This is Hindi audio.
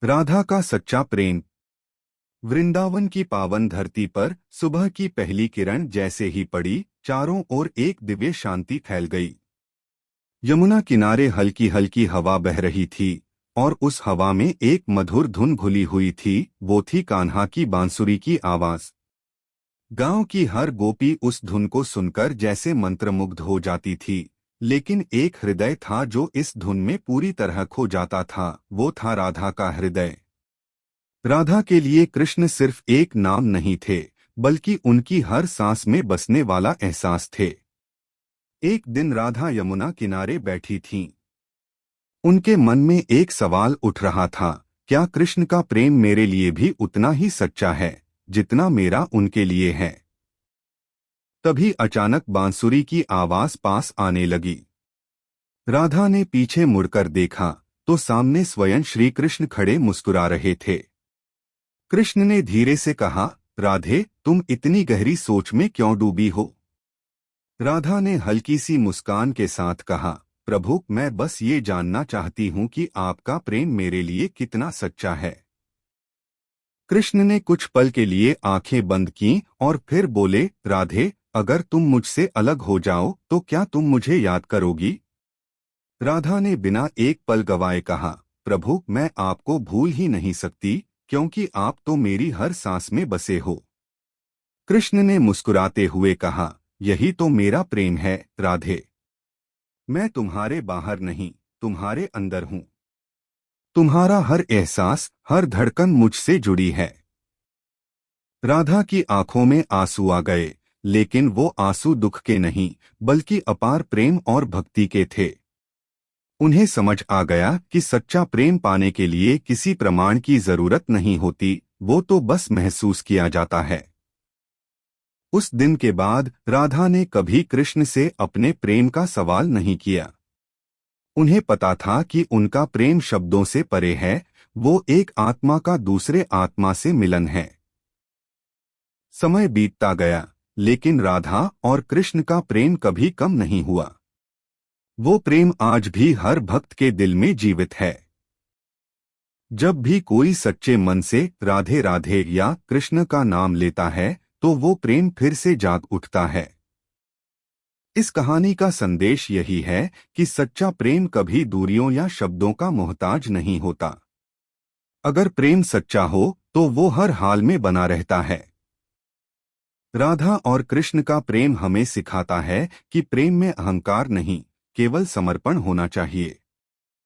राधा का सच्चा प्रेम। वृंदावन की पावन धरती पर सुबह की पहली किरण जैसे ही पड़ी, चारों ओर एक दिव्य शांति फैल गई। यमुना किनारे हल्की हल्की हवा बह रही थी और उस हवा में एक मधुर धुन घुली हुई थी। वो थी कान्हा की बांसुरी की आवाज। गांव की हर गोपी उस धुन को सुनकर जैसे मंत्रमुग्ध हो जाती थी। लेकिन एक हृदय था जो इस धुन में पूरी तरह खो जाता था। वो था राधा का हृदय। राधा के लिए कृष्ण सिर्फ एक नाम नहीं थे, बल्कि उनकी हर सांस में बसने वाला एहसास थे। एक दिन राधा यमुना किनारे बैठी थीं। उनके मन में एक सवाल उठ रहा था, क्या कृष्ण का प्रेम मेरे लिए भी उतना ही सच्चा है जितना मेरा उनके लिए है। तभी अचानक बांसुरी की आवाज पास आने लगी। राधा ने पीछे मुड़कर देखा तो सामने स्वयं श्री कृष्ण खड़े मुस्कुरा रहे थे। कृष्ण ने धीरे से कहा, राधे, तुम इतनी गहरी सोच में क्यों डूबी हो। राधा ने हल्की सी मुस्कान के साथ कहा, प्रभु, मैं बस ये जानना चाहती हूँ कि आपका प्रेम मेरे लिए कितना सच्चा है। कृष्ण ने कुछ पल के लिए आंखें बंद कीं और फिर बोले, राधे, अगर तुम मुझसे अलग हो जाओ तो क्या तुम मुझे याद करोगी। राधा ने बिना एक पल गवाए कहा, प्रभु, मैं आपको भूल ही नहीं सकती, क्योंकि आप तो मेरी हर सांस में बसे हो। कृष्ण ने मुस्कुराते हुए कहा, यही तो मेरा प्रेम है राधे। मैं तुम्हारे बाहर नहीं, तुम्हारे अंदर हूँ। तुम्हारा हर एहसास, हर धड़कन मुझसे जुड़ी है। राधा की आंखों में आंसू आ गए, लेकिन वो आंसू दुख के नहीं, बल्कि अपार प्रेम और भक्ति के थे। उन्हें समझ आ गया कि सच्चा प्रेम पाने के लिए किसी प्रमाण की जरूरत नहीं होती, वो तो बस महसूस किया जाता है। उस दिन के बाद राधा ने कभी कृष्ण से अपने प्रेम का सवाल नहीं किया। उन्हें पता था कि उनका प्रेम शब्दों से परे है, वो एक आत्मा का दूसरे आत्मा से मिलन है। समय बीतता गया, लेकिन राधा और कृष्ण का प्रेम कभी कम नहीं हुआ। वो प्रेम आज भी हर भक्त के दिल में जीवित है। जब भी कोई सच्चे मन से राधे राधे या कृष्ण का नाम लेता है, तो वो प्रेम फिर से जाग उठता है। इस कहानी का संदेश यही है कि सच्चा प्रेम कभी दूरियों या शब्दों का मोहताज नहीं होता। अगर प्रेम सच्चा हो तो वो हर हाल में बना रहता है। राधा और कृष्ण का प्रेम हमें सिखाता है कि प्रेम में अहंकार नहीं, केवल समर्पण होना चाहिए।